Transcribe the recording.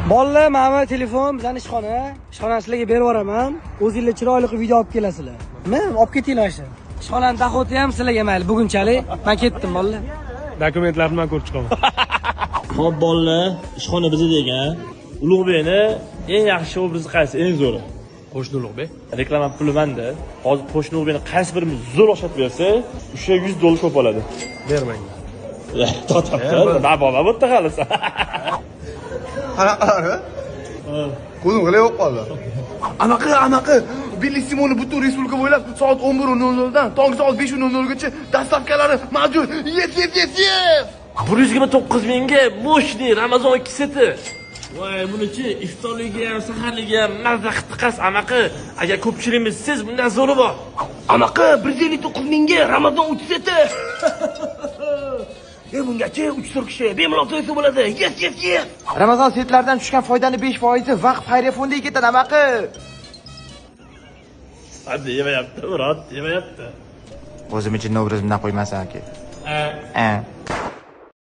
Bolalar, mana telefon, bizning ishxona. Ishxonasilarga berib yuboraman. O'zingizlar chiroyli qilib video olib kelasizlar. Men olib ketinglar shu. Ishxonaning dohoti ham sizlarga mayli, bugunchalik. Men ketdim, bolalar. Dokumentlarni men ko'rib chiqaman. Xo'p, bolalar, ishxona bizda degan. Ulug'bekni eng yaxshi obrazi qaysi? Eng zo'ri. Qo'shni Ulug'bek. Reklama puli menda. Hozir qo'shni Ulug'bekni qaysi birimiz zo'r o'xshatib bersa, o'sha $100 ko'p oladi. Bermanglar. To'xtab, nabona bo'pti qalisa. Qanaqalari? Ko'zim g'ilay bo'lib qoldi. Anaqa, Bellisimoni butun respublika bo'ylab soat 11:00 dan tong soat 5:00 gacha dastavkalari mavjud. Yes! 129 mingga mo'shni Ramazon 2 seti. Voy, bunichi iftorligiga ham, saharligiga ham mazza qitqas anaqa. Agar ko'pchiligimiz siz bundan zo'ri bor. Anaqa 159 mingga Ramazon 3 seti. Bungacha 3-4 kishi bemalol to'ysa bo'ladi. Yes! Ramazon setlaridan tushgan foydani 5% vaqt xayriya fondiga ketadi, anaqa. Hadi yemayapti, Murod, yemayapti. O'zim uchun obrazimdan qo'ymasan aka.